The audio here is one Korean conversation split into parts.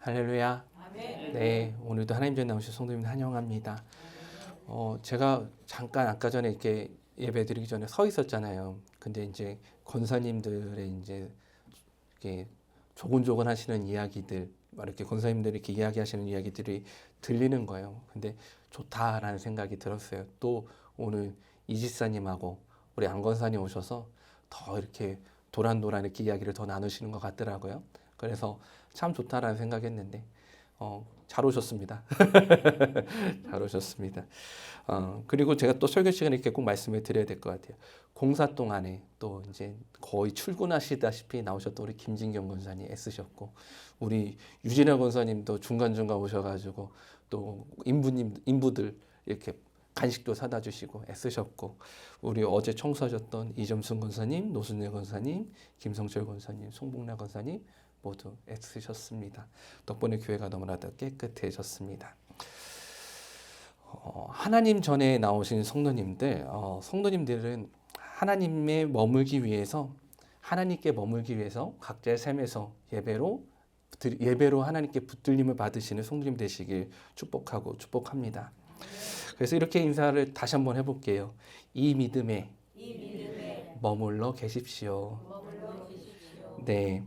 할렐루야. 네, 오늘도 하나님 전에 나오신 성도님 환영합니다. 제가 잠깐 아까 전에 이렇게 예배 드리기 전에 서 있었잖아요. 근데 이제 권사님들의 이제 이렇게 조곤조곤 하시는 이야기들, 막 이렇게 권사님들이 이렇게 이야기하시는 이야기들이 들리는 거예요. 근데 좋다라는 생각이 들었어요. 또 오늘 이지사님하고 우리 안 권사님 오셔서 더 이렇게 도란도란 이렇게 이야기를 더 나누시는 것 같더라고요. 그래서 참 좋다라는 생각했는데 잘 오셨습니다. 잘 오셨습니다. 그리고 제가 또 설교 시간에 이렇게 꼭 말씀을 드려야 될 것 같아요. 공사 동안에 또 이제 거의 출근하시다시피 나오셨던 우리 김진경 권사님 애쓰셨고, 우리 유진아 권사님도 중간중간 오셔가지고 또 인부들 이렇게 간식도 사다 주시고 애쓰셨고, 우리 어제 청소하셨던 이점순 권사님, 노순례 권사님, 김성철 권사님, 송복나 권사님 모두 애쓰셨습니다. 덕분에 교회가 너무나도 깨끗해졌습니다. 하나님 전에 나오신 성도님들, 성도님들은 하나님께 머물기 위해서 각자의 삶에서 예배로 하나님께 붙들림을 받으시는 성도님 되시길 축복합니다. 그래서 이렇게 인사를 다시 한번 해볼게요. 이 믿음에 머물러 계십시오. 네.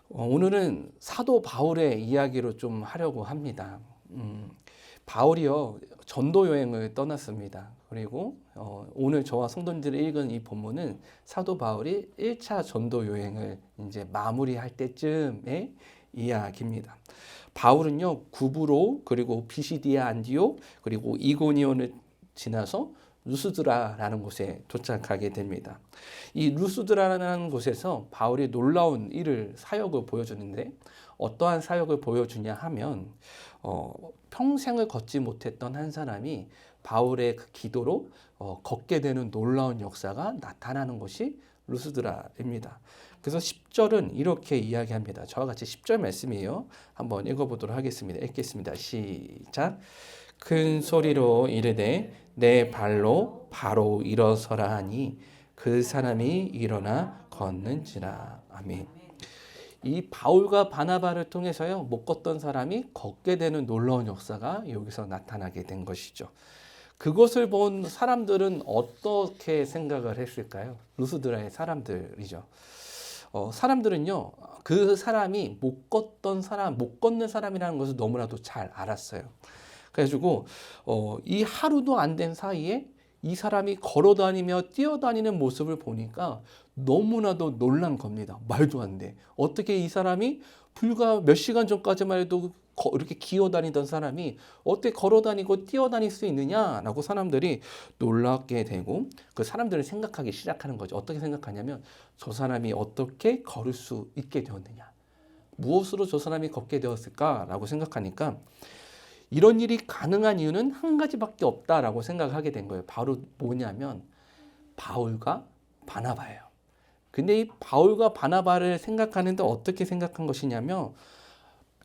오늘은 사도 바울의 이야기로 좀 하려고 합니다. 바울이요, 전도 여행을 떠났습니다. 그리고 오늘 저와 성도님들이 읽은 이 본문은 사도 바울이 1차 전도 여행을 이제 마무리할 때쯤의 이야기입니다. 바울은요, 구브로, 그리고 피시디아 안디옥, 그리고 이고니온을 지나서 루스드라라는 곳에 도착하게 됩니다. 이 루스드라라는 곳에서 바울이 놀라운 사역을 보여주는데, 어떠한 사역을 보여주냐 하면 평생을 걷지 못했던 한 사람이 바울의 그 기도로 걷게 되는 놀라운 역사가 나타나는 곳이 루스드라입니다. 그래서 10절은 이렇게 이야기합니다. 저와 같이 10절 말씀이에요. 한번 읽어보도록 하겠습니다. 읽겠습니다. 시작. 큰 소리로 이르되 내 발로 바로 일어서라 하니 그 사람이 일어나 걷는지라. 아멘. 이 바울과 바나바를 통해서요, 못 걷던 사람이 걷게 되는 놀라운 역사가 여기서 나타나게 된 것이죠. 그것을 본 사람들은 어떻게 생각을 했을까요? 루스드라의 사람들이죠. 사람들은요, 그 사람이 못 걷는 사람이라는 것을 너무나도 잘 알았어요. 그래가지고 이 하루도 안 된 사이에 이 사람이 걸어다니며 뛰어다니는 모습을 보니까 너무나도 놀란 겁니다. 말도 안 돼. 어떻게 이 사람이 불과 몇 시간 전까지만 해도 이렇게 기어다니던 사람이 어떻게 걸어다니고 뛰어다닐 수 있느냐라고 사람들이 놀랍게 되고, 그 사람들을 생각하기 시작하는 거죠. 어떻게 생각하냐면, 저 사람이 어떻게 걸을 수 있게 되었느냐, 무엇으로 저 사람이 걷게 되었을까라고 생각하니까 이런 일이 가능한 이유는 한 가지밖에 없다라고 생각하게 된 거예요. 바로 뭐냐면 바울과 바나바예요. 근데 이 바울과 바나바를 생각하는데 어떻게 생각한 것이냐면,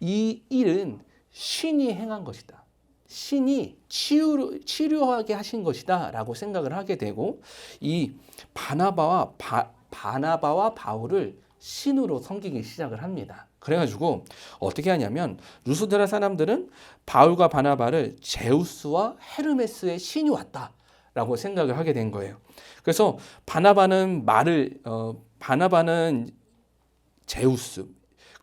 이 일은 신이 행한 것이다. 신이 치료하게 하신 것이다 라고 생각을 하게 되고, 이 바나바와 바울을 신으로 섬기기 시작을 합니다. 그래가지고 어떻게 하냐면, 루스드라 사람들은 바울과 바나바를 제우스와 헤르메스의 신이 왔다라고 생각을 하게 된 거예요. 그래서 바나바는 제우스,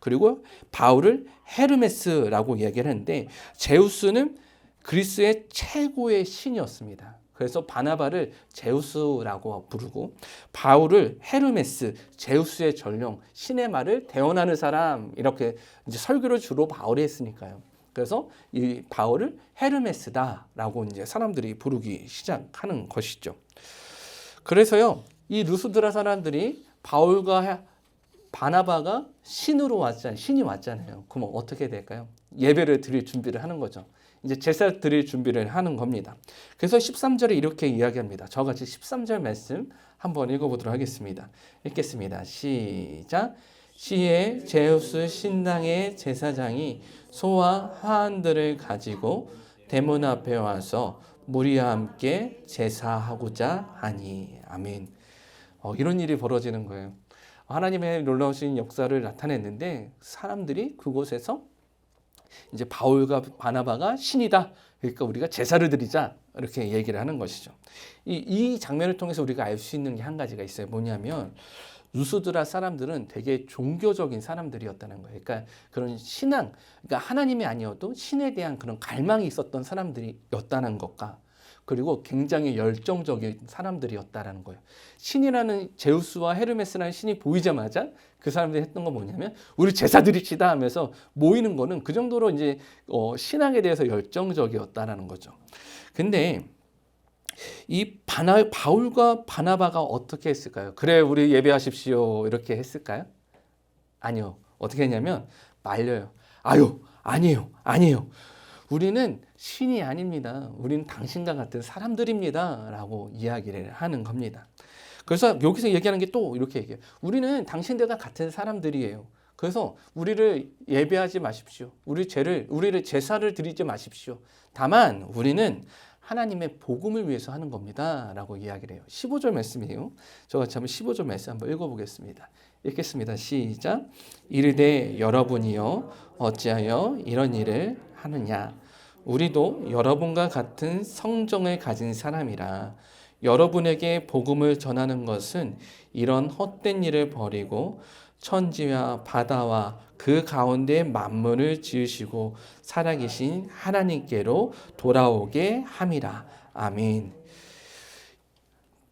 그리고 바울을 헤르메스라고 얘기를 했는데, 제우스는 그리스의 최고의 신이었습니다. 그래서 바나바를 제우스라고 부르고, 바울을 헤르메스, 제우스의 전령, 신의 말을 대언하는 사람, 이렇게 이제 설교를 주로 바울이 했으니까요. 그래서 이 바울을 헤르메스다라고 이제 사람들이 부르기 시작하는 것이죠. 그래서요, 이 루스드라 사람들이 바울과 바나바가 신이 왔잖아요. 그럼 어떻게 될까요? 예배를 드릴 준비를 하는 거죠. 이제 제사 드릴 준비를 하는 겁니다. 그래서 13절에 이렇게 이야기합니다. 저와 같이 13절 말씀 한번 읽어보도록 하겠습니다. 읽겠습니다. 시작. 시에 제우스 신당의 제사장이 소와 화환들을 가지고 대문 앞에 와서 무리와 함께 제사하고자 하니. 아멘. 이런 일이 벌어지는 거예요. 하나님의 놀라우신 역사를 나타냈는데, 사람들이 그곳에서 이제 바울과 바나바가 신이다. 그러니까 우리가 제사를 드리자. 이렇게 얘기를 하는 것이죠. 이 장면을 통해서 우리가 알 수 있는 게 한 가지가 있어요. 뭐냐면 루스드라 사람들은 되게 종교적인 사람들이었다는 거예요. 그러니까 그런 신앙, 그러니까 하나님이 아니어도 신에 대한 그런 갈망이 있었던 사람들이었다는 것과 그리고 굉장히 열정적인 사람들이었다라는 거예요. 신이라는 제우스와 헤르메스라는 신이 보이자마자 그 사람들이 했던 건 뭐냐면 우리 제사 드립시다 하면서 모이는 거는 그 정도로 이제 신앙에 대해서 열정적이었다라는 거죠. 근데 이 바울과 바나바가 어떻게 했을까요? 그래, 우리 예배하십시오. 이렇게 했을까요? 아니요. 어떻게 했냐면 말려요. 아유, 아니에요. 아니에요. 우리는 신이 아닙니다. 우리는 당신과 같은 사람들입니다. 라고 이야기를 하는 겁니다. 그래서 여기서 얘기하는 게 또 이렇게 얘기해요. 우리는 당신들과 같은 사람들이에요. 그래서 우리를 예배하지 마십시오. 우리를 제사를 드리지 마십시오. 다만 우리는 하나님의 복음을 위해서 하는 겁니다. 라고 이야기를 해요. 15절 말씀이에요. 저같이 한번 15절 말씀 한번 읽어보겠습니다. 읽겠습니다. 시작. 이르되 여러분이요 어찌하여 이런 일을 하느냐. 우리도 여러분과 같은 성정을 가진 사람이라. 여러분에게 복음을 전하는 것은 이런 헛된 일을 버리고 천지와 바다와 그 가운데 만물을 지으시고 살아계신 하나님께로 돌아오게 함이라. 아멘.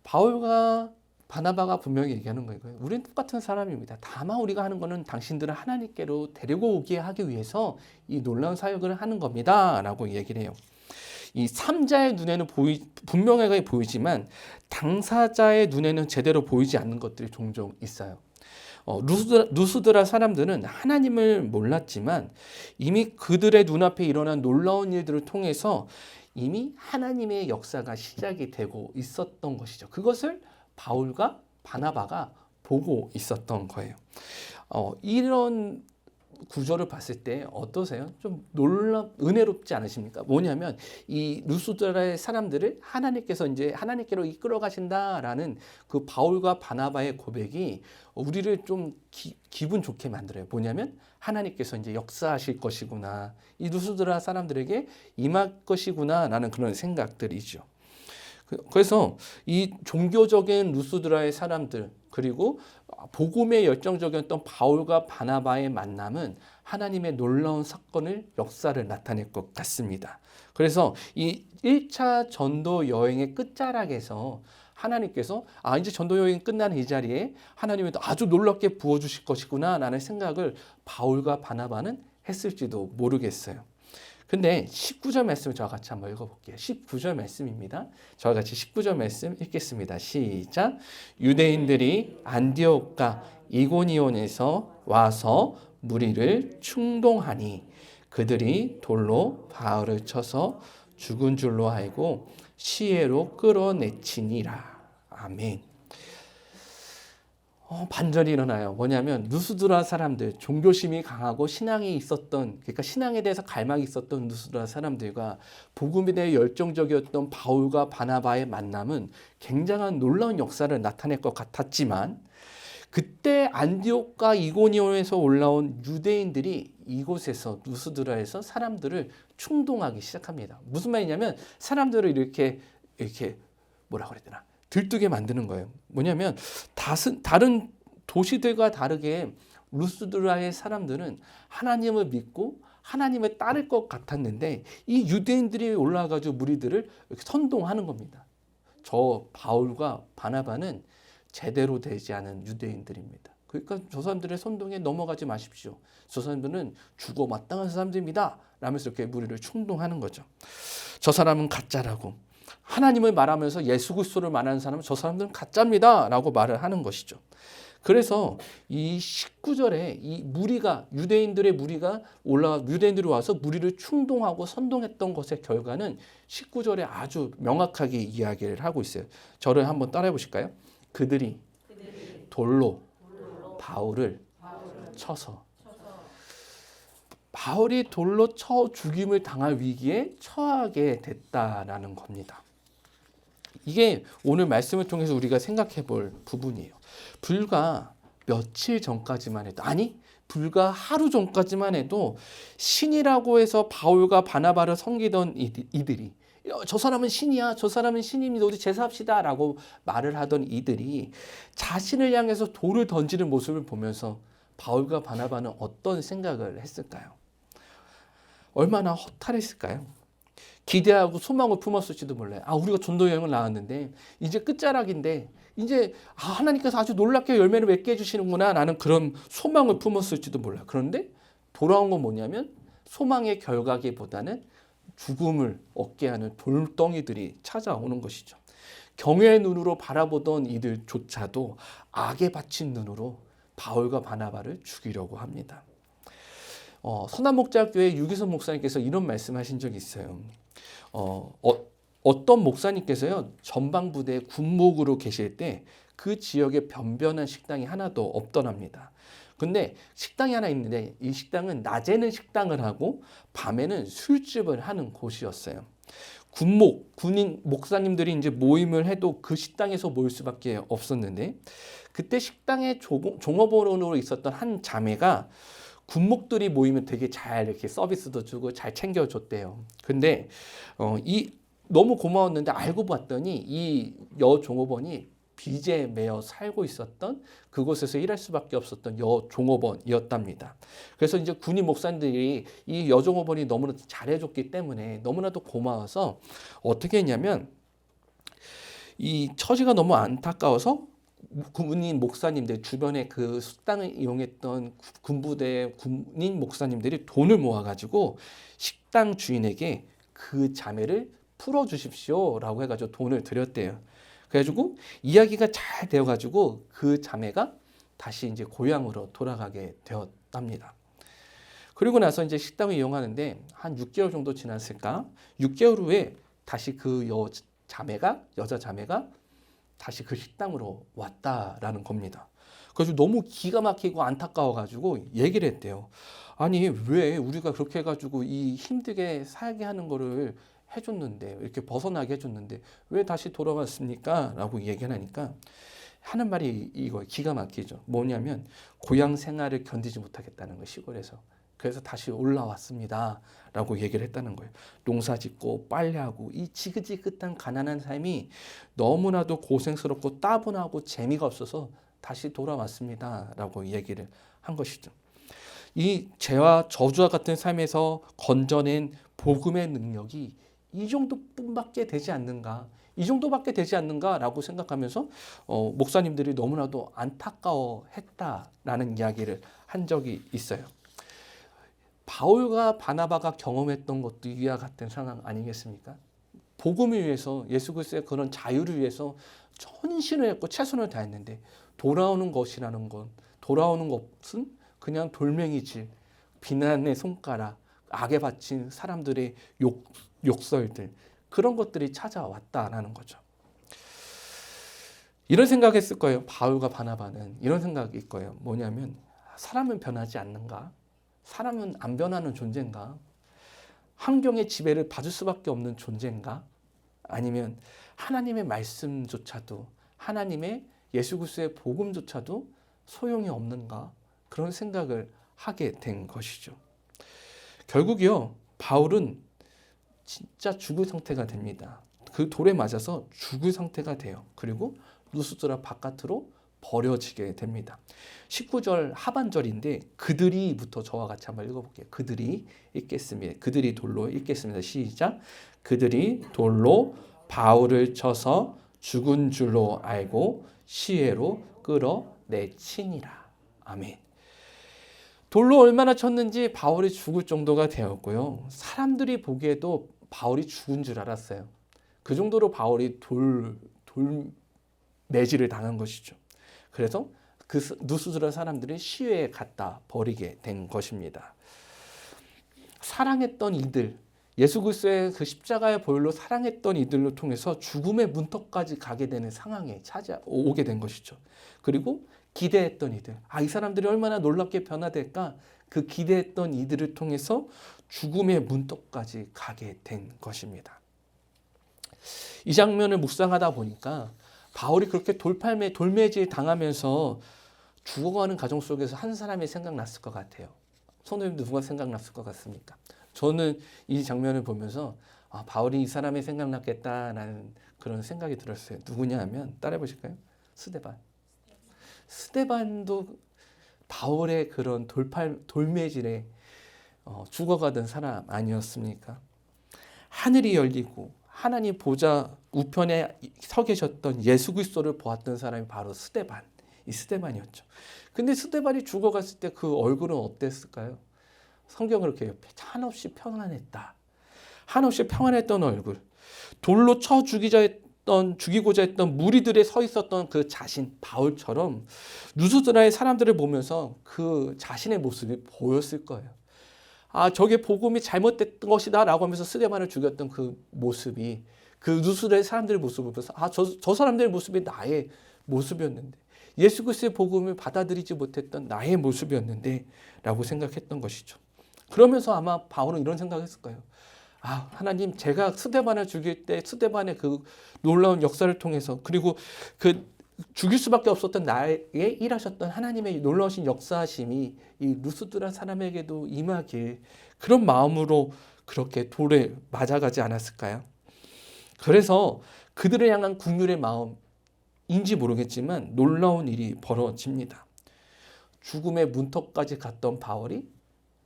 바울과 바나바가 분명히 얘기하는 거예요. 우리는 똑같은 사람입니다. 다만 우리가 하는 것은 당신들을 하나님께로 데리고 오게 하기 위해서 이 놀라운 사역을 하는 겁니다. 라고 얘기를 해요. 이 3자의 눈에는 분명하게 보이지만 당사자의 눈에는 제대로 보이지 않는 것들이 종종 있어요. 루스드라 사람들은 하나님을 몰랐지만 이미 그들의 눈앞에 일어난 놀라운 일들을 통해서 이미 하나님의 역사가 시작이 되고 있었던 것이죠. 그것을 바울과 바나바가 보고 있었던 거예요. 이런 구조를 봤을 때 어떠세요? 좀 은혜롭지 않으십니까? 뭐냐면 이 루스드라의 사람들을 하나님께서 이제 하나님께로 이끌어 가신다라는 그 바울과 바나바의 고백이 우리를 좀 기분 좋게 만들어요. 뭐냐면 하나님께서 이제 역사하실 것이구나. 이 루스드라 사람들에게 임할 것이구나라는 그런 생각들이죠. 그래서 이 종교적인 루스드라의 사람들 그리고 복음에 열정적이었던 바울과 바나바의 만남은 하나님의 놀라운 사건을 역사를 나타낼 것 같습니다. 그래서 이 1차 전도 여행의 끝자락에서 하나님께서 이제 전도 여행이 끝나는 이 자리에 하나님이 아주 놀랍게 부어주실 것이구나 라는 생각을 바울과 바나바는 했을지도 모르겠어요. 근데 19절 말씀을 저와 같이 한번 읽어볼게요. 19절 말씀입니다. 저와 같이 19절 말씀 읽겠습니다. 시작. 유대인들이 안디옥과 이고니온에서 와서 무리를 충동하니 그들이 돌로 바울을 쳐서 죽은 줄로 알고 시외로 끌어내치니라. 아멘. 반전이 일어나요. 뭐냐면 루스드라 사람들, 종교심이 강하고 신앙이 있었던, 그러니까 신앙에 대해서 갈망이 있었던 루스드라 사람들과 복음에 대해 열정적이었던 바울과 바나바의 만남은 굉장한 놀라운 역사를 나타낼 것 같았지만 그때 안디옥과 이고니온에서 올라온 유대인들이 이곳에서 루스드라에서 사람들을 충동하기 시작합니다. 무슨 말이냐면 사람들을 이렇게 뭐라 그래야 되나? 들뜨게 만드는 거예요. 뭐냐면 다른 도시들과 다르게 루스드라의 사람들은 하나님을 믿고 하나님을 따를 것 같았는데 이 유대인들이 올라와가지고 무리들을 이렇게 선동하는 겁니다. 저 바울과 바나바는 제대로 되지 않은 유대인들입니다. 그러니까 저 사람들의 선동에 넘어가지 마십시오. 저 사람들은 죽어 마땅한 사람들입니다. 라면서 이렇게 무리를 충동하는 거죠. 저 사람은 가짜라고. 하나님을 말하면서 예수 그리스도를 말하는 사람은 저 사람들은 가짜입니다. 라고 말을 하는 것이죠. 그래서 이 19절에 이 무리가 유대인들의 무리가 유대인들이 와서 무리를 충동하고 선동했던 것의 결과는 19절에 아주 명확하게 이야기를 하고 있어요. 저를 한번 따라해 보실까요? 그들이 돌로 바울을 쳐서 바울이 돌로 쳐 죽임을 당할 위기에 처하게 됐다라는 겁니다. 이게 오늘 말씀을 통해서 우리가 생각해 볼 부분이에요. 불과 며칠 전까지만 해도 불과 하루 전까지만 해도 신이라고 해서 바울과 바나바를 섬기던 이들이 저 사람은 신이야, 저 사람은 신입니다, 우리 제사합시다 라고 말을 하던 이들이 자신을 향해서 돌을 던지는 모습을 보면서 바울과 바나바는 어떤 생각을 했을까요? 얼마나 허탈했을까요? 기대하고 소망을 품었을지도 몰라요. 우리가 전도 여행을 나왔는데 이제 끝자락인데 이제 하나님께서 아주 놀랍게 열매를 맺게 해주시는구나 라는 그런 소망을 품었을지도 몰라요. 그런데 돌아온 건 뭐냐면 소망의 결과기보다는 죽음을 얻게 하는 돌덩이들이 찾아오는 것이죠. 경외의 눈으로 바라보던 이들조차도 악에 바친 눈으로 바울과 바나바를 죽이려고 합니다. 선한목자교회 유기선 목사님께서 이런 말씀하신 적이 있어요. 어떤 목사님께서요, 전방부대 군목으로 계실 때 그 지역에 변변한 식당이 하나도 없더랍니다. 근데 식당이 하나 있는데 이 식당은 낮에는 식당을 하고 밤에는 술집을 하는 곳이었어요. 군인 목사님들이 이제 모임을 해도 그 식당에서 모일 수밖에 없었는데 그때 식당에 종업원으로 있었던 한 자매가 군목들이 모이면 되게 잘 이렇게 서비스도 주고 잘 챙겨줬대요. 근데 너무 고마웠는데 알고 봤더니 이 여종업원이 빚에 매여 살고 있었던 그곳에서 일할 수밖에 없었던 여종업원이었답니다. 그래서 이제 군인 목사님들이 이 여종업원이 너무나 잘해줬기 때문에 너무나도 고마워서 어떻게 했냐면 이 처지가 너무 안타까워서 군인 목사님들 주변에 그 식당을 이용했던 군부대 군인 목사님들이 돈을 모아가지고 식당 주인에게 그 자매를 풀어주십시오라고 해가지고 돈을 드렸대요. 그래가지고 이야기가 잘 되어가지고 그 자매가 다시 이제 고향으로 돌아가게 되었답니다. 그리고 나서 이제 식당을 이용하는데 한 6개월 정도 지났을까? 6개월 후에 다시 그 여자 자매가 다시 그 식당으로 왔다라는 겁니다. 그래서 너무 기가 막히고 안타까워가지고 얘기를 했대요. 아니 왜 우리가 그렇게 해가지고 이 힘들게 살게 하는 거를 해줬는데 이렇게 벗어나게 해줬는데 왜 다시 돌아왔습니까? 라고 얘기를 하니까 하는 말이 이거 기가 막히죠. 뭐냐면 고향 생활을 견디지 못하겠다는 거예요. 시골에서. 그래서 다시 올라왔습니다 라고 얘기를 했다는 거예요. 농사 짓고 빨래하고 이 지긋지긋한 가난한 삶이 너무나도 고생스럽고 따분하고 재미가 없어서 다시 돌아왔습니다 라고 얘기를 한 것이죠. 이 죄와 저주와 같은 삶에서 건져낸 복음의 능력이 이 정도뿐밖에 되지 않는가, 이 정도밖에 되지 않는가라고 생각하면서 목사님들이 너무나도 안타까워했다라는 이야기를 한 적이 있어요. 바울과 바나바가 경험했던 것도 이와 같은 상황 아니겠습니까? 복음을 위해서 예수 그리스도의 그런 자유를 위해서 헌신을 했고 최선을 다했는데 돌아오는 것은 그냥 돌멩이질, 비난의 손가락, 악에 바친 사람들의 욕설들 그런 것들이 찾아왔다라는 거죠. 이런 생각했을 거예요. 바울과 바나바는 이런 생각일 거예요. 뭐냐면 사람은 변하지 않는가? 사람은 안 변하는 존재인가? 환경의 지배를 받을 수밖에 없는 존재인가? 아니면 하나님의 말씀조차도 하나님의 예수 그리스도의 복음조차도 소용이 없는가? 그런 생각을 하게 된 것이죠. 결국이요, 바울은 진짜 죽을 상태가 됩니다. 그 돌에 맞아서 죽을 상태가 돼요. 그리고 루스드라 바깥으로 버려지게 됩니다. 19절 하반절인데 그들이부터 저와 같이 한번 읽어볼게요. 그들이 읽겠습니다. 그들이 돌로 읽겠습니다. 시작. 그들이 돌로 바울을 쳐서 죽은 줄로 알고 시외로 끌어내치니라. 아멘. 돌로 얼마나 쳤는지 바울이 죽을 정도가 되었고요. 사람들이 보기에도 바울이 죽은 줄 알았어요. 그 정도로 바울이 돌매질을 당한 것이죠. 그래서 그 누스드라 사람들이 시외에 갖다 버리게 된 것입니다. 사랑했던 이들, 예수 그리스도의 그 십자가의 보혈로 사랑했던 이들로 통해서 죽음의 문턱까지 가게 되는 상황에 찾아오게 된 것이죠. 그리고 기대했던 이들, 이 사람들이 얼마나 놀랍게 변화될까? 그 기대했던 이들을 통해서 죽음의 문턱까지 가게 된 것입니다. 이 장면을 묵상하다 보니까 바울이 그렇게 돌매질 당하면서 죽어가는 가정 속에서 한 사람이 생각났을 것 같아요. 성도님도 누가 생각났을 것 같습니까? 저는 이 장면을 보면서 바울이 이 사람이 생각났겠다라는 그런 생각이 들었어요. 누구냐 하면 따라해 보실까요? 스데반. 스데반도 바울의 그런 돌매질에 죽어가던 사람 아니었습니까? 하늘이 열리고 하나님 보좌 우편에 서 계셨던 예수 그리스도를 보았던 사람이 바로 스데반. 이 스데반이었죠. 근데 스데반이 죽어갔을 때 그 얼굴은 어땠을까요? 성경은 그렇게 한없이 평안했다. 한없이 평안했던 얼굴. 돌로 쳐 죽이고자 했던 무리들에 서 있었던 그 자신, 바울처럼 누수드라의 사람들을 보면서 그 자신의 모습이 보였을 거예요. 저게 복음이 잘못됐던 것이다 라고 하면서 스데반을 죽였던 그 모습이 그 누수드라의 사람들의 모습을 보면서 저 사람들의 모습이 나의 모습이었는데, 예수 그리스도의 복음을 받아들이지 못했던 나의 모습이었는데 라고 생각했던 것이죠. 그러면서 아마 바울은 이런 생각을 했을 거예요. 하나님, 제가 스데반을 죽일 때 스데반의 그 놀라운 역사를 통해서, 그리고 그 죽일 수밖에 없었던 나에게 일하셨던 하나님의 놀라우신 역사하심이 이 루스드라 사람에게도 임하길, 그런 마음으로 그렇게 돌에 맞아가지 않았을까요? 그래서 그들을 향한 국률의 마음인지 모르겠지만 놀라운 일이 벌어집니다. 죽음의 문턱까지 갔던 바울이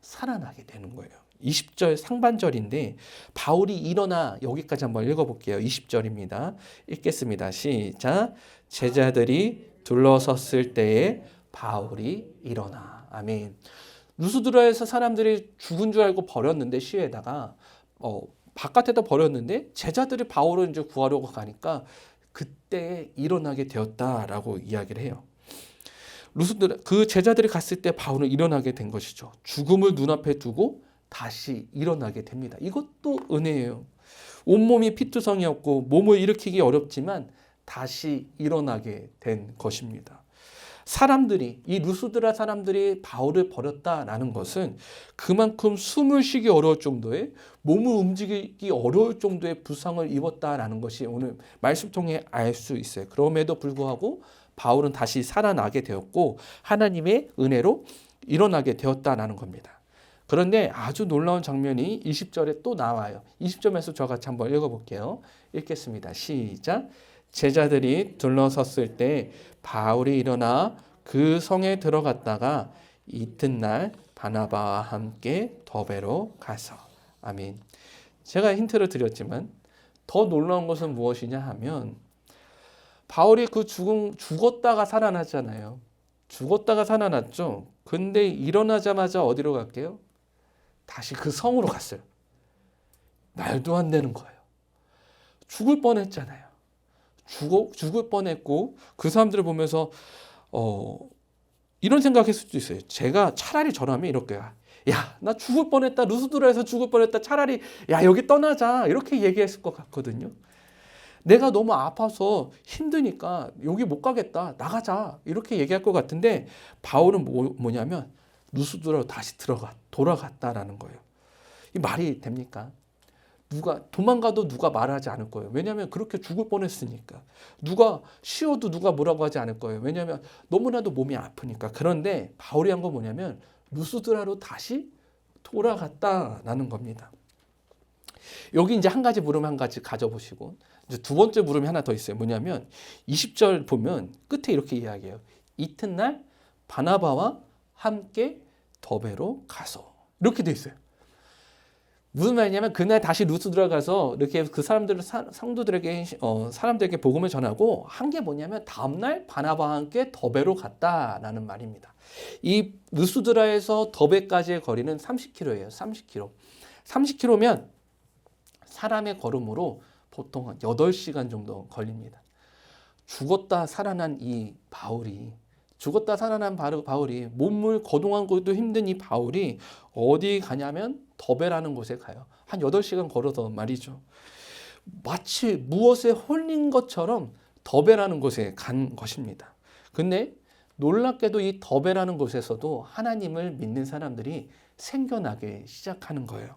살아나게 되는 거예요. 20절 상반절인데 바울이 일어나, 여기까지 한번 읽어볼게요. 20절입니다. 읽겠습니다. 시작. 제자들이 둘러섰을 때에 바울이 일어나. 아멘. 루스드라에서 사람들이 죽은 줄 알고 버렸는데, 시에다가 바깥에다 버렸는데 제자들이 바울을 이제 구하려고 가니까 그때 일어나게 되었다라고 이야기를 해요. 그 제자들이 갔을 때 바울은 일어나게 된 것이죠. 죽음을 눈앞에 두고 다시 일어나게 됩니다. 이것도 은혜예요. 온몸이 피투성이었고 몸을 일으키기 어렵지만 다시 일어나게 된 것입니다. 이 루스드라 사람들이 바울을 버렸다라는 것은 그만큼 숨을 쉬기 어려울 정도의, 몸을 움직이기 어려울 정도의 부상을 입었다라는 것이 오늘 말씀 통해 알 수 있어요. 그럼에도 불구하고 바울은 다시 살아나게 되었고 하나님의 은혜로 일어나게 되었다라는 겁니다. 그런데 아주 놀라운 장면이 20절에 또 나와요. 20절에서 저와 같이 한번 읽어볼게요. 읽겠습니다. 시작. 제자들이 둘러섰을 때 바울이 일어나 그 성에 들어갔다가 이튿날 바나바와 함께 더베로 가서. 아멘. 제가 힌트를 드렸지만 더 놀라운 것은 무엇이냐 하면, 바울이 죽었다가 살아났잖아요. 죽었다가 살아났죠. 근데 일어나자마자 어디로 갈게요? 다시 그 성으로 갔어요. 말도 안 되는 거예요. 죽을 뻔했잖아요. 죽을 뻔했고 그 사람들을 보면서 이런 생각했을 수도 있어요. 제가 차라리 저라면 이렇게, 야, 나 죽을 뻔했다. 루스드라에서 죽을 뻔했다. 차라리 야, 여기 떠나자. 이렇게 얘기했을 것 같거든요. 내가 너무 아파서 힘드니까 여기 못 가겠다. 나가자. 이렇게 얘기할 것 같은데 바울은 뭐냐면 루스드라로 다시 돌아갔다라는 거예요. 이 말이 됩니까? 도망가도 누가 말하지 않을 거예요. 왜냐하면 그렇게 죽을 뻔했으니까. 누가 쉬어도 누가 뭐라고 하지 않을 거예요. 왜냐하면 너무나도 몸이 아프니까. 그런데 바울이 한 건 뭐냐면 루스드라로 다시 돌아갔다라는 겁니다. 여기 이제 한 가지 물음 한 가지 가져보시고, 이제 두 번째 물음이 하나 더 있어요. 뭐냐면 20절 보면 끝에 이렇게 이야기해요. 이튿날 바나바와 함께 더베로 가서. 이렇게 돼 있어요. 무슨 말이냐면 그날 다시 루스드라 가서 이렇게 그 사람들에게 복음을 전하고, 한 게 뭐냐면 다음날 바나바와 함께 더베로 갔다라는 말입니다. 이 루스드라에서 더베까지의 거리는 30km예요. 30km. 30km면 사람의 걸음으로 보통 한 8시간 정도 걸립니다. 죽었다 살아난 바울이 몸을 거동한 것도 힘든 이 바울이 어디 가냐면 더베라는 곳에 가요. 한 8시간 걸어서 말이죠. 마치 무엇에 홀린 것처럼 더베라는 곳에 간 것입니다. 근데 놀랍게도 이 더베라는 곳에서도 하나님을 믿는 사람들이 생겨나기 시작하는 거예요.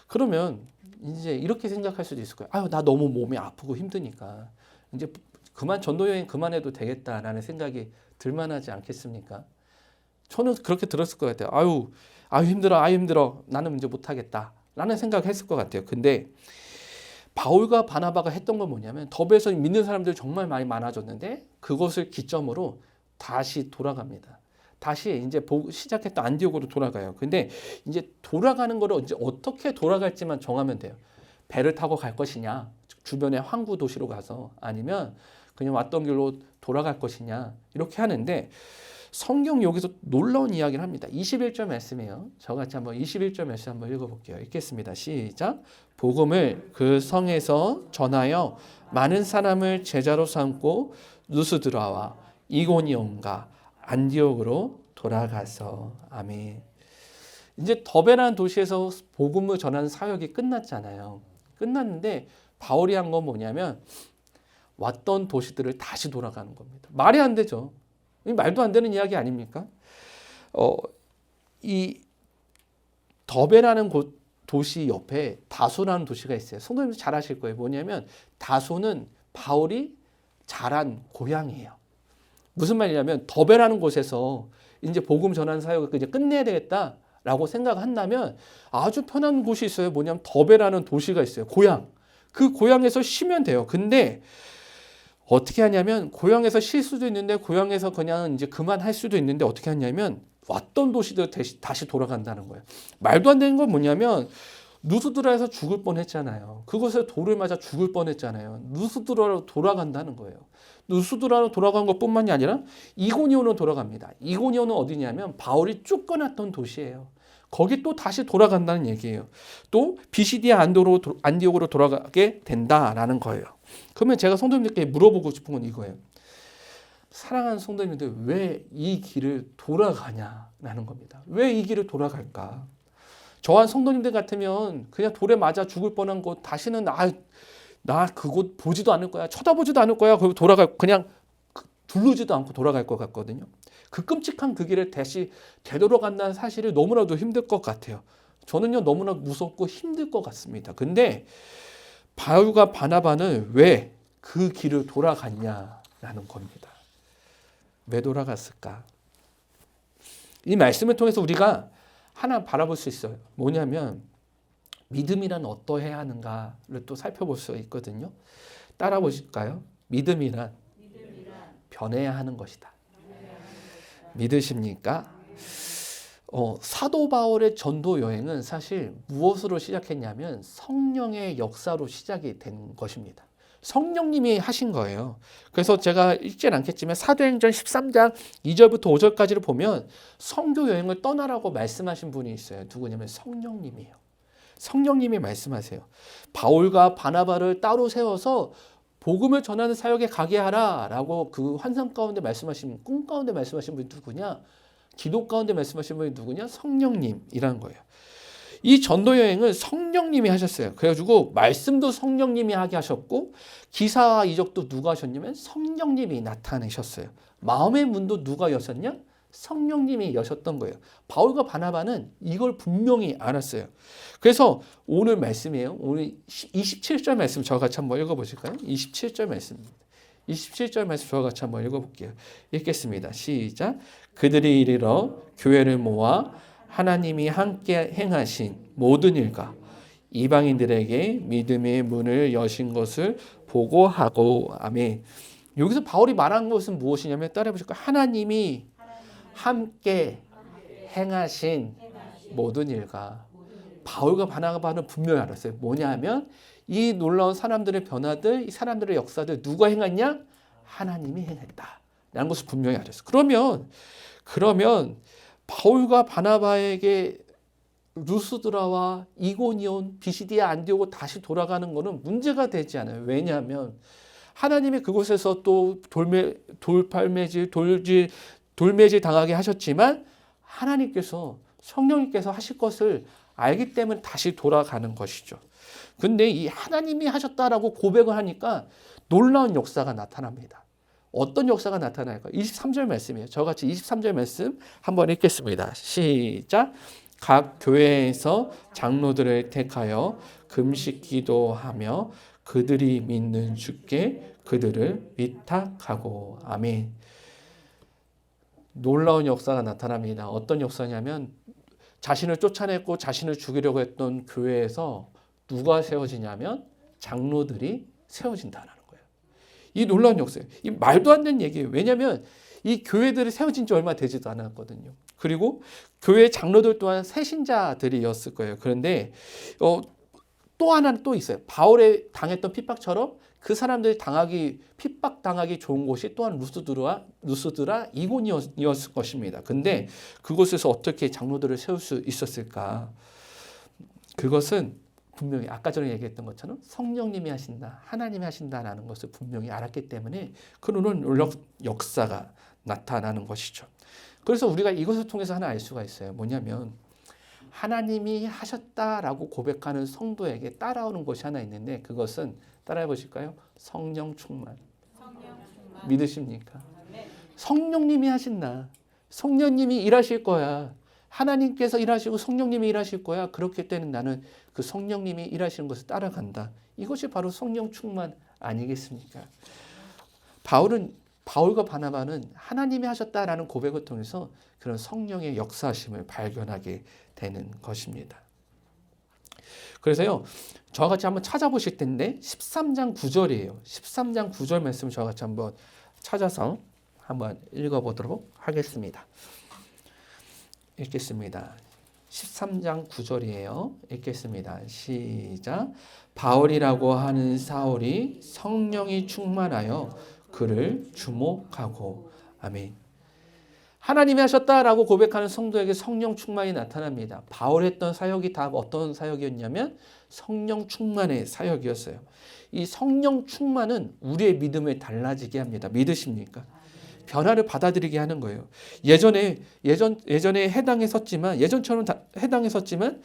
그러면 이제 이렇게 생각할 수도 있을 거예요. 나 너무 몸이 아프고 힘드니까 이제 전도 여행 그만해도 되겠다라는 생각이 들만하지 않겠습니까? 저는 그렇게 들었을 것 같아요. 아유 힘들어. 나는 이제 못하겠다라는 생각을 했을 것 같아요. 근데 바울과 바나바가 했던 건 뭐냐면 더베에서 믿는 사람들이 정말 많이 많아졌는데 그것을 기점으로 다시 돌아갑니다. 다시 이제 시작했던 안디옥으로 돌아가요. 근데 이제 돌아가는 거를 이제 어떻게 돌아갈지만 정하면 돼요. 배를 타고 갈 것이냐, 주변의 항구 도시로 가서, 아니면 그냥 왔던 길로 돌아갈 것이냐, 이렇게 하는데 성경 여기서 놀라운 이야기를 합니다. 21절 말씀이에요. 저같이 한번 21절 말씀 한번 읽어볼게요. 읽겠습니다. 시작. 복음을 그 성에서 전하여 많은 사람을 제자로 삼고 루스드라와 이고니온과 안디옥으로 돌아가서. 아멘. 이제 더베라는 도시에서 복음을 전하는 사역이 끝났잖아요. 끝났는데 바울이 한 건 뭐냐면 왔던 도시들을 다시 돌아가는 겁니다. 말이 안 되죠. 말도 안 되는 이야기 아닙니까? 이 더베라는 도시 옆에 다소라는 도시가 있어요. 성도님들 잘 아실 거예요. 뭐냐면 다소는 바울이 자란 고향이에요. 무슨 말이냐면 더베라는 곳에서 이제 복음 전하는 사역을 이제 끝내야 되겠다라고 생각한다면 아주 편한 곳이 있어요. 뭐냐면 더베라는 도시가 있어요. 고향. 그 고향에서 쉬면 돼요. 근데 어떻게 하냐면 고향에서 쉴 수도 있는데 고향에서 그냥 이제 그만할 수도 있는데 어떻게 하냐면 왔던 도시들 다시 돌아간다는 거예요. 말도 안 되는 건 뭐냐면 루스드라에서 죽을 뻔했잖아요. 그곳에 돌을 맞아 죽을 뻔했잖아요. 루스드라로 돌아간다는 거예요. 루스드라로 돌아간 것뿐만이 아니라 이고니온으로 돌아갑니다. 이고니온은 어디냐면 바울이 쫓겨났던 도시예요. 거기 또 다시 돌아간다는 얘기예요. 또 비시디아 안디옥으로 돌아가게 된다라는 거예요. 그러면 제가 성도님들께 물어보고 싶은 건 이거예요. 사랑하는 성도님들, 왜 이 길을 돌아가냐라는 겁니다. 왜 이 길을 돌아갈까? 저한 성도님들 같으면 그냥 돌에 맞아 죽을 뻔한 곳 다시는 나 그곳 보지도 않을 거야. 쳐다보지도 않을 거야. 그냥 두르지도 않고 돌아갈 것 같거든요. 그 끔찍한 그 길을 다시 되돌아간다는 사실이 너무나도 힘들 것 같아요. 저는요 너무나 무섭고 힘들 것 같습니다. 근데 바울과 바나바는 왜 그 길을 돌아갔냐라는 겁니다. 왜 돌아갔을까? 이 말씀을 통해서 우리가 하나 바라볼 수 있어요. 뭐냐면 믿음이란 어떠해야 하는가를 또 살펴볼 수 있거든요. 따라 보실까요? 믿음이란 변해야 하는 것이다. 믿으십니까? 사도 바울의 전도 여행은 사실 무엇으로 시작했냐면 성령의 역사로 시작이 된 것입니다. 성령님이 하신 거예요. 그래서 제가 읽진 않겠지만 사도행전 13장 2절부터 5절까지를 보면 선교 여행을 떠나라고 말씀하신 분이 있어요. 누구냐면 성령님이에요. 성령님이 말씀하세요. 바울과 바나바를 따로 세워서 복음을 전하는 사역에 가게 하라라고 그 환상 가운데 말씀하신, 꿈 가운데 말씀하신 분이 누구냐? 기도 가운데 말씀하신 분이 누구냐? 성령님이라는 거예요. 이 전도 여행은 성령님이 하셨어요. 그래가지고 말씀도 성령님이 하게 하셨고 기사와 이적도 누가 하셨냐면 성령님이 나타내셨어요. 마음의 문도 누가 여셨냐? 성령님이 여셨던 거예요. 바울과 바나바는 이걸 분명히 알았어요. 그래서 오늘 말씀이에요. 오늘 27절 말씀 저와 같이 한번 읽어보실까요? 27절 말씀입니다. 27절 말씀 저와 같이 한번 읽어볼게요. 읽겠습니다. 시작. 그들이 이르러 교회를 모아 하나님이 함께 행하신 모든 일과 이방인들에게 믿음의 문을 여신 것을 보고하고. 아멘. 여기서 바울이 말한 것은 무엇이냐면 따라해 보실까요? 하나님이 함께 행하신 모든 일과. 바울과 바나바는 분명히 알았어요. 뭐냐면 이 놀라운 사람들의 변화들, 이 사람들의 역사들 누가 행했냐? 하나님이 행했다 라는 것을 분명히 알았어요. 그러면 바울과 바나바에게 루스드라와 이고니온, 비시디아 안디옥으로 다시 돌아가는 것은 문제가 되지 않아요. 왜냐하면 하나님이 그곳에서 또 돌매질 당하게 하셨지만 하나님께서, 성령님께서 하실 것을 알기 때문에 다시 돌아가는 것이죠. 근데 이 하나님이 하셨다라고 고백을 하니까 놀라운 역사가 나타납니다. 어떤 역사가 나타날까? 23절 말씀이에요. 저같이 23절 말씀 한번 읽겠습니다. 시작. 각 교회에서 장로들을 택하여 금식 기도하며 그들이 믿는 주께 그들을 위탁하고. 아멘. 놀라운 역사가 나타납니다. 어떤 역사냐면 자신을 쫓아냈고 자신을 죽이려고 했던 교회에서 누가 세워지냐면 장로들이 세워진다는 거예요. 이 놀라운 역사예요. 이 말도 안 되는 얘기예요. 왜냐하면 이 교회들이 세워진 지 얼마 되지도 않았거든요. 그리고 교회 장로들 또한 새신자들이었을 거예요. 그런데 또 하나는 또 있어요. 바울에 당했던 핍박처럼 그 사람들이 핍박당하기 좋은 곳이 또한 루스드라 이고니였을 것입니다. 근데 그곳에서 어떻게 장로들을 세울 수 있었을까? 그것은 분명히 아까 전에 얘기했던 것처럼 성령님이 하신다, 하나님이 하신다라는 것을 분명히 알았기 때문에 그런 역사가 나타나는 것이죠. 그래서 우리가 이것을 통해서 하나 알 수가 있어요. 뭐냐면 하나님이 하셨다라고 고백하는 성도에게 따라오는 것이 하나 있는데 그것은 따라해 보실까요? 성령 충만. 믿으십니까? 성령님이 하신다. 성령님이 일하실 거야. 하나님께서 일하시고 성령님이 일하실 거야. 그렇기 때문에 나는 그 성령님이 일하시는 것을 따라간다. 이것이 바로 성령 충만 아니겠습니까? 바울과 바나바는 하나님이 하셨다라는 고백을 통해서 그런 성령의 역사하심을 발견하게 되는 것입니다. 그래서요, 저와 같이 한번 찾아보실 텐데 13장 9절이에요. 13장 9절 말씀 저와 같이 한번 찾아서 한번 읽어보도록 하겠습니다. 읽겠습니다. 13장 9절이에요. 읽겠습니다. 시작. 바울이라고 하는 사울이 성령이 충만하여 그를 주목하고. 아멘. 하나님이 하셨다라고 고백하는 성도에게 성령 충만이 나타납니다. 바울 했던 사역이 다 어떤 사역이었냐면 성령 충만의 사역이었어요. 이 성령 충만은 우리의 믿음을 달라지게 합니다. 믿으십니까? 변화를 받아들이게 하는 거예요. 예전에 해당했었지만 예전처럼 해당했었지만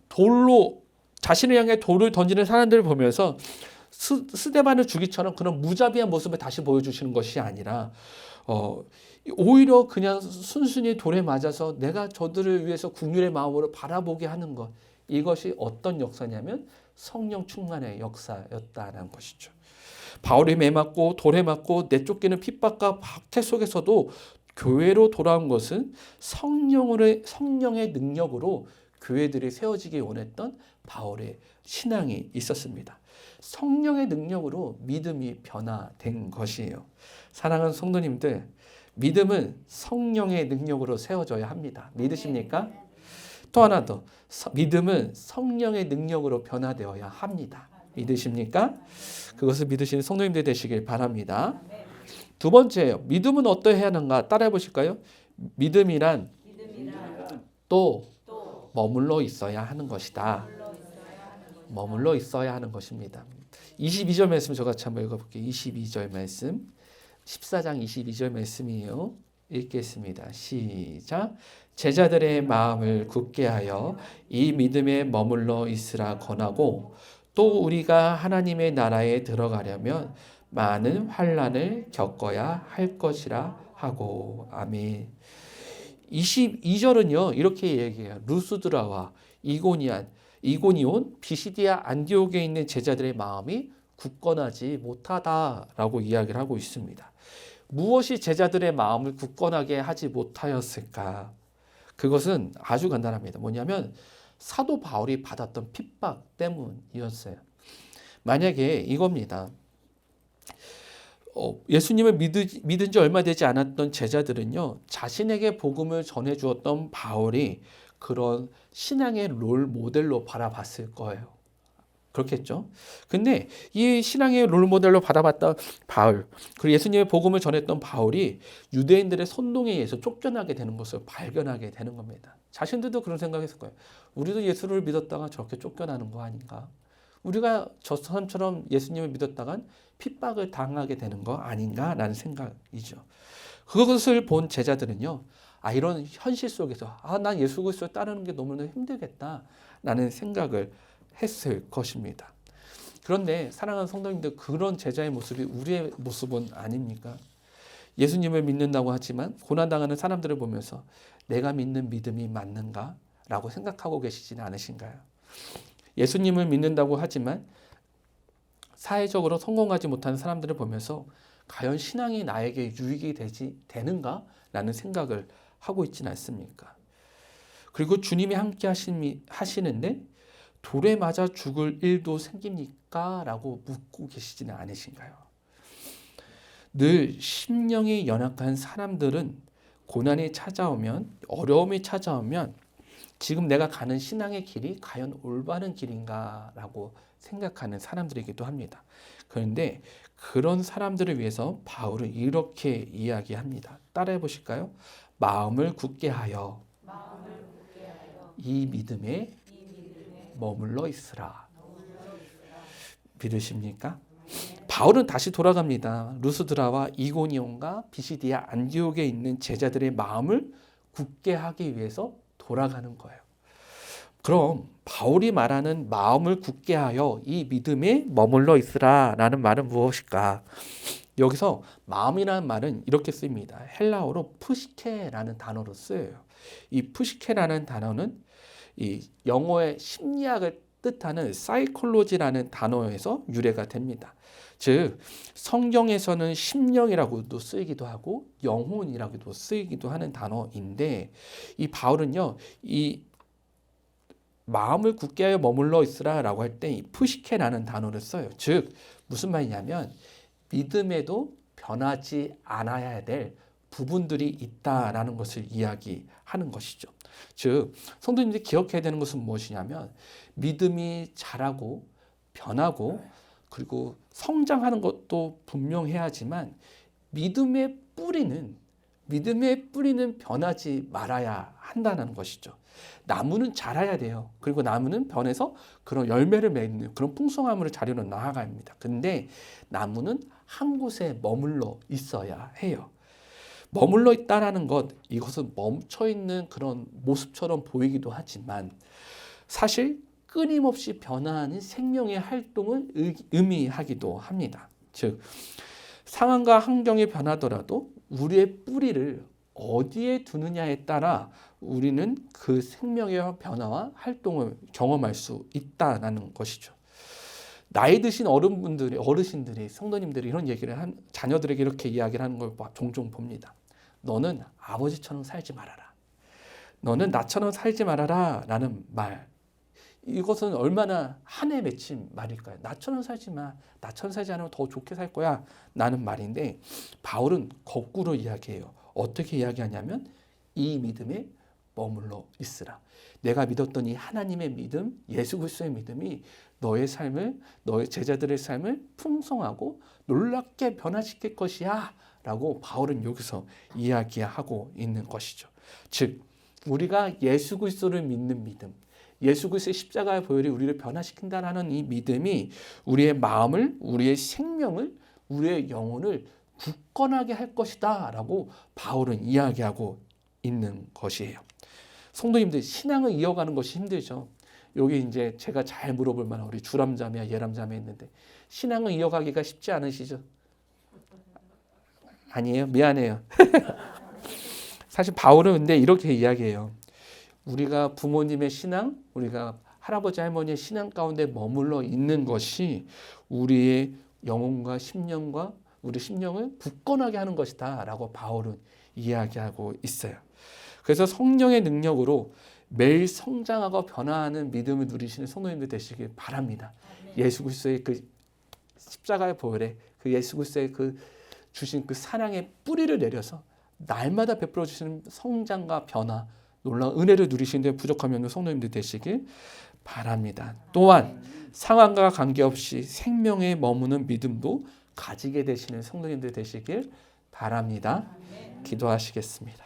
돌로 자신을 향해 돌을 던지는 사람들을 보면서 스데반을 죽이처럼 그런 무자비한 모습을 다시 보여주시는 것이 아니라 오히려 그냥 순순히 돌에 맞아서 내가 저들을 위해서 긍휼의 마음으로 바라보게 하는 것, 이것이 어떤 역사냐면 성령 충만의 역사였다는 것이죠. 바울이 매맞고 돌에 맞고 내쫓기는 핍박과 박해 속에서도 교회로 돌아온 것은 성령의 능력으로 교회들이 세워지기 원했던 바울의 신앙이 있었습니다. 성령의 능력으로 믿음이 변화된 것이에요. 사랑하는 성도님들, 믿음은 성령의 능력으로 세워져야 합니다. 믿으십니까? 또 하나 더, 믿음은 성령의 능력으로 변화되어야 합니다. 믿으십니까? 그것을 믿으시는 성도님들 되시길 바랍니다. 두 번째예요. 믿음은 어떠해야 하는가? 따라해 보실까요? 믿음이란 또 머물러 있어야 하는 것이다. 머물러 있어야 하는 것입니다. 22절 말씀 저같이 한번 읽어볼게요. 22절 말씀. 14장 22절 말씀이에요. 읽겠습니다. 시작. 제자들의 마음을 굳게 하여 이 믿음에 머물러 있으라 권하고 또 우리가 하나님의 나라에 들어가려면 많은 환난을 겪어야 할 것이라 하고. 아멘. 22절은요 이렇게 얘기해요. 루스드라와 이고니온 비시디아 안디옥에 있는 제자들의 마음이 굳건하지 못하다라고 이야기를 하고 있습니다. 무엇이 제자들의 마음을 굳건하게 하지 못하였을까? 그것은 아주 간단합니다. 뭐냐면 사도 바울이 받았던 핍박 때문이었어요. 만약에 이겁니다. 예수님을 믿은 지 얼마 되지 않았던 제자들은요, 자신에게 복음을 전해주었던 바울이 그런 신앙의 롤 모델로 바라봤을 거예요. 그렇겠죠? 근데 이 신앙의 롤 모델로 바라봤던 바울, 그리고 예수님의 복음을 전했던 바울이 유대인들의 선동에 의해서 쫓겨나게 되는 것을 발견하게 되는 겁니다. 자신들도 그런 생각했을 거예요. 우리도 예수를 믿었다가 저렇게 쫓겨나는 거 아닌가? 우리가 저 사람처럼 예수님을 믿었다간 핍박을 당하게 되는 거 아닌가라는 생각이죠. 그것을 본 제자들은요, 이런 현실 속에서 난 예수 그리스도를 따르는 게 너무나 힘들겠다라는 생각을 했을 것입니다. 그런데 사랑하는 성도님들, 그런 제자의 모습이 우리의 모습은 아닙니까? 예수님을 믿는다고 하지만 고난당하는 사람들을 보면서 내가 믿는 믿음이 맞는가? 라고 생각하고 계시지는 않으신가요? 예수님을 믿는다고 하지만 사회적으로 성공하지 못하는 사람들을 보면서 과연 신앙이 나에게 유익이 되는가? 라는 생각을 하고 있지는 않습니까? 그리고 주님이 함께 하시는데 돌에 맞아 죽을 일도 생깁니까? 라고 묻고 계시지는 않으신가요? 늘 심령이 연약한 사람들은 고난이 찾아오면, 어려움이 찾아오면 지금 내가 가는 신앙의 길이 과연 올바른 길인가? 라고 생각하는 사람들이기도 합니다. 그런데 그런 사람들을 위해서 바울은 이렇게 이야기합니다. 따라해 보실까요? 마음을 굳게 하여 이 믿음에 머물러 있으라. 믿으십니까? 바울은 다시 돌아갑니다. 루스드라와 이고니온과 비시디아 안디옥에 있는 제자들의 마음을 굳게 하기 위해서 돌아가는 거예요. 그럼 바울이 말하는 마음을 굳게 하여 이 믿음에 머물러 있으라 라는 말은 무엇일까? 여기서 마음이라는 말은 이렇게 쓰입니다. 헬라어로 푸시케라는 단어로 쓰여요. 이 푸시케라는 단어는 이 영어의 심리학을 뜻하는 사이콜로지라는 단어에서 유래가 됩니다. 즉 성경에서는 심령이라고도 쓰이기도 하고 영혼이라고도 쓰이기도 하는 단어인데 이 바울은요 이 마음을 굳게 하여 머물러 있으라 라고 할 때 이 푸시케라는 단어를 써요. 즉 무슨 말이냐면 믿음에도 변하지 않아야 될 부분들이 있다라는 것을 이야기하는 것이죠. 즉 성도님들이 기억해야 되는 것은 무엇이냐면 믿음이 자라고 변하고 그리고 성장하는 것도 분명해야 하지만 믿음의 뿌리는 변하지 말아야 한다는 것이죠. 나무는 자라야 돼요. 그리고 나무는 변해서 그런 열매를 맺는 그런 풍성함으로 자리로 나아가야 합니다. 근데 나무는 한 곳에 머물러 있어야 해요. 머물러 있다라는 것, 이것은 멈춰 있는 그런 모습처럼 보이기도 하지만 사실 끊임없이 변화하는 생명의 활동을 의미하기도 합니다. 즉 상황과 환경이 변하더라도 우리의 뿌리를 어디에 두느냐에 따라 우리는 그 생명의 변화와 활동을 경험할 수 있다는 것이죠. 나이 드신 어르신들이 성도님들이 이런 얘기를 자녀들에게 이렇게 이야기를 하는 걸 종종 봅니다. 너는 아버지처럼 살지 말아라. 너는 나처럼 살지 말아라 라는 말. 이것은 얼마나 한에 맺힌 말일까요? 나처럼 살지 마. 나처럼 살지 않으면 더 좋게 살 거야. 라는 말인데 바울은 거꾸로 이야기해요. 어떻게 이야기하냐면 이 믿음에 머물러 있으라. 내가 믿었던 이 하나님의 믿음, 예수 그리스도의 믿음이 너의 삶을, 너의 제자들의 삶을 풍성하고 놀랍게 변화시킬 것이야 라고 바울은 여기서 이야기하고 있는 것이죠. 즉 우리가 예수 그리스도를 믿는 믿음, 예수 그리스도의 십자가의 보혈이 우리를 변화시킨다라는 이 믿음이 우리의 마음을, 우리의 생명을, 우리의 영혼을 굳건하게 할 것이다 라고 바울은 이야기하고 있는 것이에요. 성도님들 신앙을 이어가는 것이 힘들죠. 여기 이제 제가 잘 물어볼 만한 우리 주람자매와 예람자매 있는데 신앙을 이어가기가 쉽지 않으시죠? 아니에요? 미안해요. 사실 바울은 근데 이렇게 이야기해요. 우리가 부모님의 신앙, 우리가 할아버지 할머니의 신앙 가운데 머물러 있는 것이 우리의 영혼과 심령과 우리 심령을 굳건하게 하는 것이다 라고 바울은 이야기하고 있어요. 그래서 성령의 능력으로 매일 성장하고 변화하는 믿음을 누리시는 성도님들 되시길 바랍니다. 예수 그리스도의 그 십자가의 보혈에 그 예수 그리스도의 그 주신 그 사랑의 뿌리를 내려서 날마다 베풀어 주시는 성장과 변화, 놀라운 은혜를 누리시는 데 부족하면 성도님들 되시길 바랍니다. 또한 상황과 관계없이 생명에 머무는 믿음도 가지게 되시는 성도님들 되시길 바랍니다. 기도하시겠습니다.